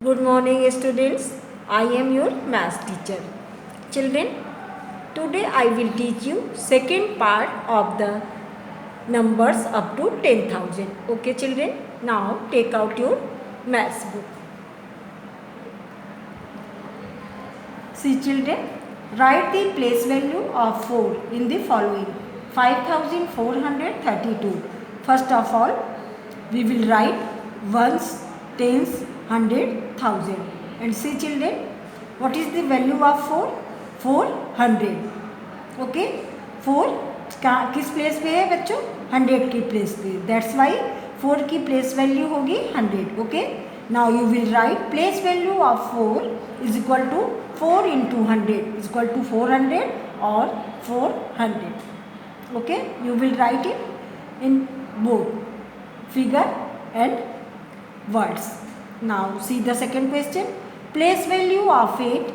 Good morning students. I am your math teacher. Children, today I will teach you second part of the numbers up to 10,000. Okay children, now take out your maths book. See children, write the place value of 4 in the following 5432. First of all, we will write ones, tens, hundred, thousand. And see children, what is the value of 4? 400. Okay, 4 किस place पे है बच्चों? 100 की place पे. That's why 4 की place value होगी 100. Okay, now you will write place value of 4 is equal to 4 into 100 is equal to 400 or 400. Okay, you will write it in both figure and words. Now see the second question. Place value of 8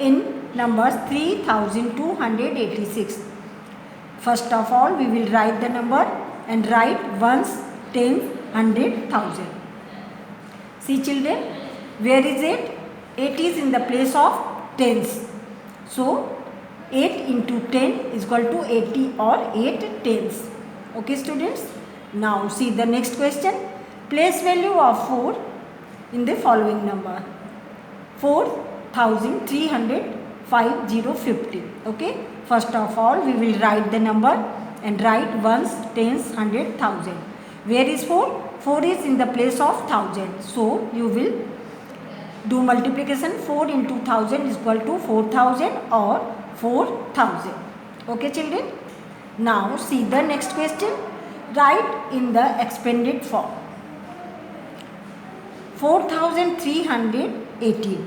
in numbers 3286. First of all, we will write the number and write ones, tens, hundred, thousand. See children, where is 8? 8 is in the place of tens. So 8 into 10 is equal to 80 or 8 tens. Okay students. Now see the next question. Place value of 4 in the following number 4,350. Okay. First of all, we will write the number and write ones, tens, hundred, thousand. Where is 4? 4 is in the place of thousand. So you will do multiplication. 4 into 1000 is equal to 4000 or 4000. Okay children. Now see the next question. Write in the expanded form 4318.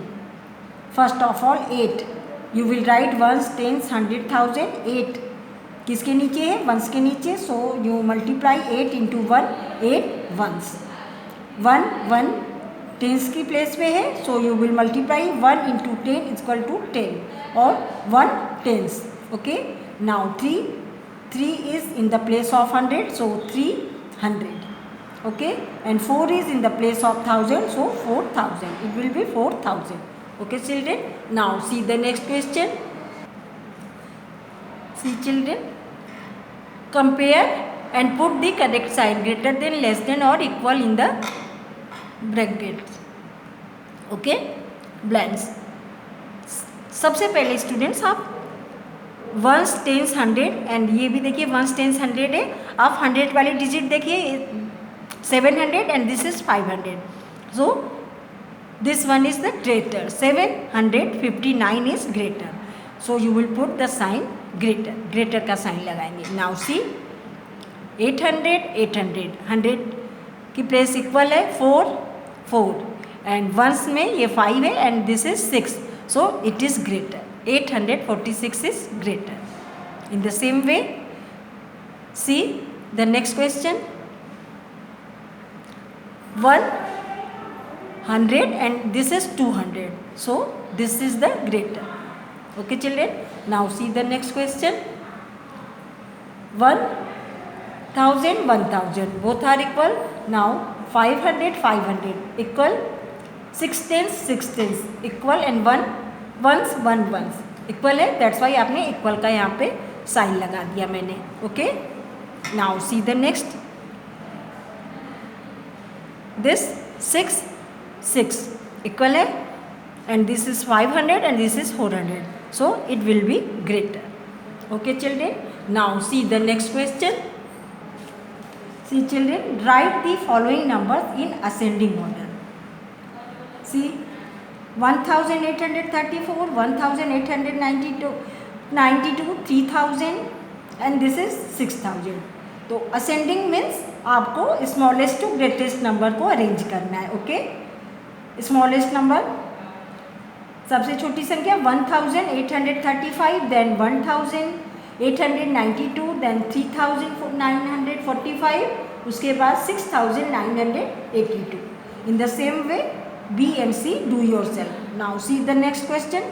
First of all 8. You will write ones, tens, hundred, thousand. 8 किसके नीचे है? Once के नीचे. So you multiply 8 into 1. 8 ones. 1 1 tense की place पे है. So you will multiply 1 into 10 is equal to 10 or 1 tens. Okay. Now 3 is in the place of 100. So 300. Okay. And 4 is in the place of 1000. So 4000. It will be 4000. Okay children. Now see the next question. See children, compare and put the correct sign greater than, less than or equal in the brackets. Okay, blanks. सबसे पहले students आप once, tense, hundred and ये भी देखिए once, tense, hundred है. आप 100 वाली digit देखिए 700 and this is 500. So this one is the greater. 759 is greater. So you will put the sign greater. Greater का साइन लगाएंगे. Now see 800 800 100 की प्लेस इक्वल है 4 4 and वंस में ये 5 है and this is 6. So it is greater. 846 is greater. In the same way, see the next question. 100 and this is 200. So this is the greater. Okay children. Now see the next question. 1000 1000 both are equal. Now 500 500 equal. 6 tens 6 tens equal and 1 ones 1 ones equal है. That's why आपने equal का यहाँ पे sign लगा दिया मैंने. Okay. Now see the next. This 6 6 equal है and this is 500 and this is 400. So it will be greater. Okay children. Now see the next question. See children, write the following numbers in ascending order. See 1834, 1892, 3000 and this is 6000. तो ascending means आपको smallest to greatest number को arrange करना है. Okay, smallest number सबसे छोटी संख्या 1835, then 1892, then 3945, उसके बाद 6982. इन the same way B and C, do yourself. Now see the next question.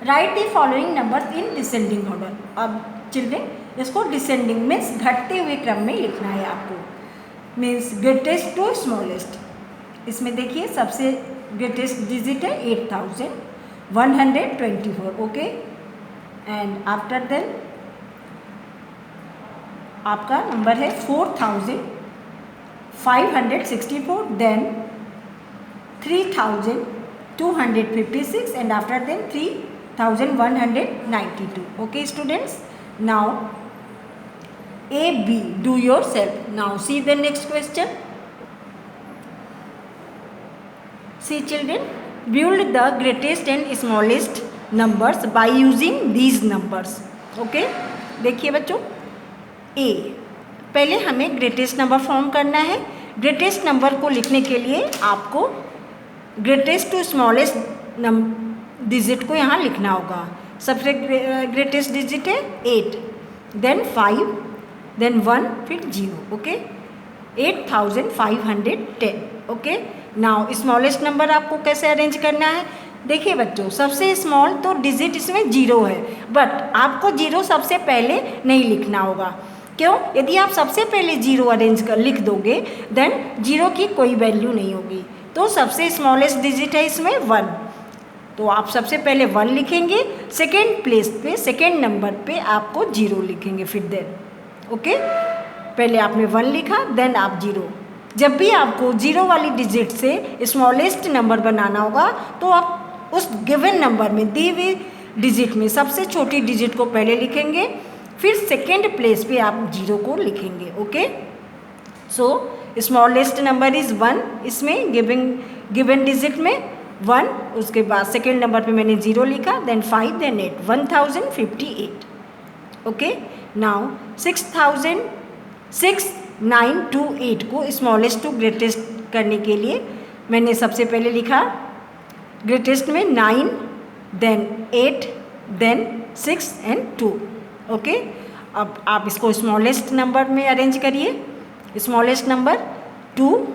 Write the following numbers in descending order. अब चिल्ड्रेन इसको डिसेंडिंग मीन्स घटते हुए क्रम में लिखना है आपको. Means greatest to smallest. इसमें देखिए सबसे ग्रेटेस्ट डिजिट है 8124, ओके। एंड आफ्टर देन आपका नंबर है 4564, then 3256 and after then 3192, okay students. Now A, B, do yourself. Now see the next question. See children, build the greatest and smallest numbers by using these numbers, okay. देखिए बच्चों, A, पहले हमें greatest number form करना है। Greatest number को लिखने के लिए आपको ग्रेटेस्ट टू स्मॉलेस्ट डिजिट को यहाँ लिखना होगा। सबसे ग्रेटेस्ट डिजिट है 8, देन 5, देन 1, फिर 0, okay. 8510, okay. Now smallest number आपको कैसे अरेंज करना है? देखिए बच्चों, सबसे स्मॉल तो डिजिट इसमें 0 है, बट आपको 0 सबसे पहले नहीं लिखना होगा। क्यों? यदि आप सबसे पहले 0 अरेंज कर लिख दोगे देन 0 की कोई वैल्यू नहीं होगी। तो सबसे स्मॉलेस्ट डिजिट है इसमें 1, तो आप सबसे पहले 1 लिखेंगे, सेकेंड प्लेस पे सेकेंड नंबर पे आपको 0 लिखेंगे, फिर देन, ओके। पहले आपने 1 लिखा, देन आप 0। जब भी आपको 0 वाली डिजिट से स्मॉलेस्ट नंबर बनाना होगा तो आप उस गिवन नंबर में दी हुई डिजिट में सबसे छोटी डिजिट को पहले लिखेंगे, फिर सेकेंड प्लेस पे आप 0 को लिखेंगे, okay. So smallest number is 1, इसमें गिवन डिजिट में 1, उसके बाद सेकेंड नंबर पे मैंने 0 लिखा, देन 5, देन 8, 1058, ओके। नाउ 6928 को स्मॉलेस्ट टू ग्रेटेस्ट करने के लिए मैंने सबसे पहले लिखा ग्रेटेस्ट में 9, देन 8, देन 6 एंड 2, ओके। अब आप इसको स्मॉलेस्ट नंबर में अरेंज करिए। स्मॉलेस्ट नंबर 2,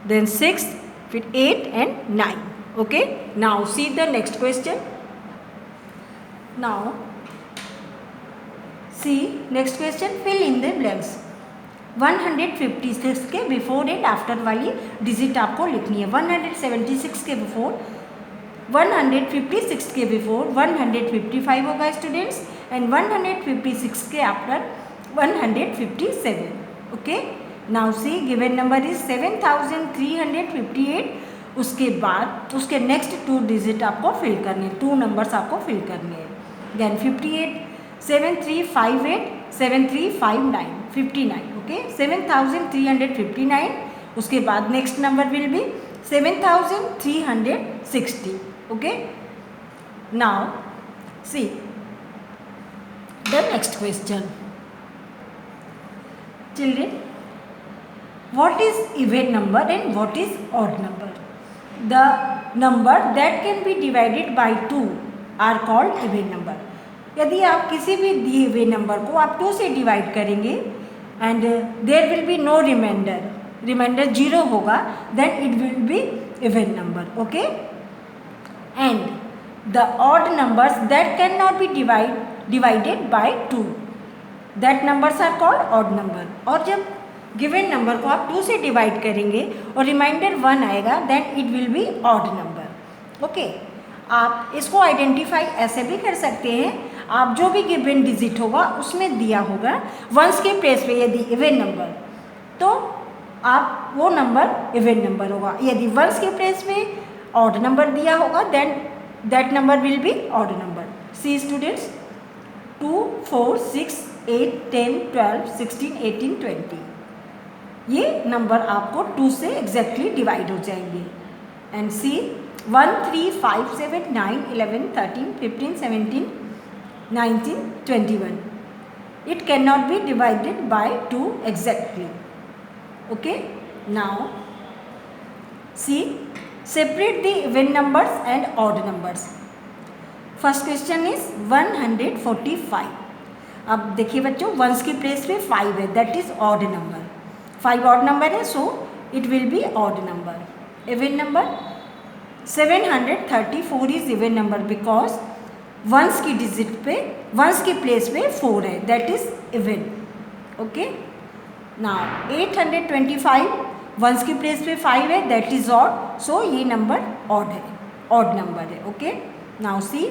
देन 6, फिर 8 and 9, okay. Now see the next question. Now see next question, fill in the blanks. 156 के बिफोर एंड आफ्टर वाली डिजिट आपको लिखनी है। 176 के बिफोर, 156 के बिफोर 155 होगा स्टूडेंट्स, एंड 156 के after 157, okay. Now C given number is 7358, उसके बाद उसके नेक्स्ट 2 डिजिट आपको फिल करने, 2 नंबर्स आपको फिल करने हैं। Then 58, 7358, 7359, 59, okay. 7359, उसके बाद next number will B 7360, okay. Now see the next question children, what is even number and what is odd number? The number that can be divided by 2 are called even number. यदि आप किसी भी दिए हुए number को आप 2 से divide करेंगे and there will be no reminder, reminder 0 होगा, then it will be even number, okay. And the odd numbers that can not be divided by 2, that numbers are called odd number. और जब given number को आप 2 से divide करेंगे और reminder 1 आएगा, then it will be odd number, okay. आप इसको आइडेंटिफाई ऐसे भी कर सकते हैं, आप जो भी गिवन डिजिट होगा उसमें दिया होगा वंस के प्लेस पे यदि इवन नंबर, तो आप वो नंबर इवन नंबर होगा। यदि वंस के प्लेस पे ऑड नंबर दिया होगा then that number will be odd number. See students, 2, 4, 6, 8, 10, 12, 16, 18, 20, ये नंबर आपको 2 से एग्जैक्टली डिवाइड हो जाएंगे। And C 1, 3, 5, 7, 9, 11, 13, 15, 17, 19, 21. It cannot be divided by 2 exactly. Okay. Now see, separate the even numbers and odd numbers. First question is 145. अब देखिए बच्चों, once की place पे 5 है, that is odd number. 5 odd number है, so it will be odd number. Even number 734 is even number because ones की digit पे, ones की प्लेस पे 4 है, that is even, okay. Now 825 ones की प्लेस पे 5 है, दैट इज ऑड, सो ये नंबर ऑड है, ऑड नंबर है. ओके, नाउ सी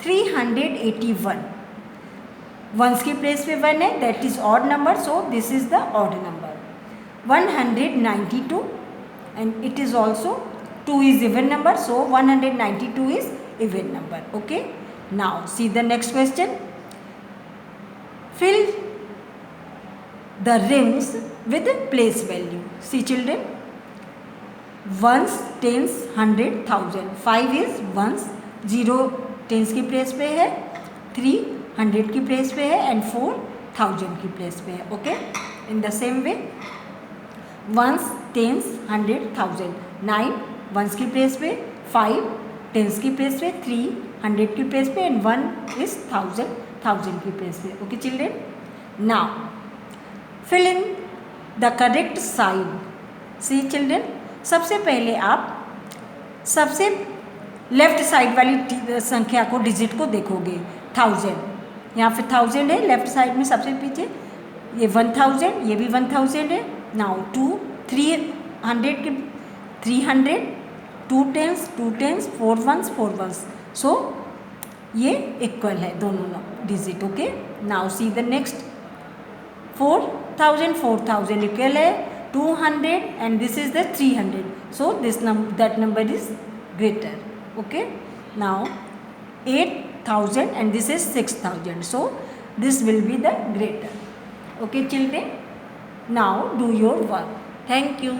381, वंस की प्लेस पे 1 है, that is odd number, so this is the odd number. 192 and it is also 2 is even number, so 192 is even number. Okay, now see the next question. Fill the rings with place value. See children, ones, tens, 100, 1000. 5 is ones, 0 tens की place पे है, 3 100 की place पे है and 4 1000 की place पे है. Okay, in the same way ones, tens, 100, 1000. 9 ones की प्लेस पे, 5 टेंस की प्लेस पे, 3 100 की प्लेस पे एंड 1 इज 1000 की प्लेस पे. Okay children, now fill in the correct side. See children, सबसे पहले आप सबसे लेफ्ट साइड वाली संख्या को, डिजिट को देखोगे. 1000, यहाँ पे 1000 है लेफ्ट साइड में सबसे पीछे, ये 1000, ये भी 1000 है. नाउ 2 300 के 300, 2 tens 2 tens, 4 ones 4 ones, सो ये इक्वल है दोनों digit. Okay, now see the next. 4000 4000 equal है 200 and this is the 300, so this that number is greater. Okay, now 8000 and this is 6000, so this will be the greater. Okay children, now do your work. Thank you.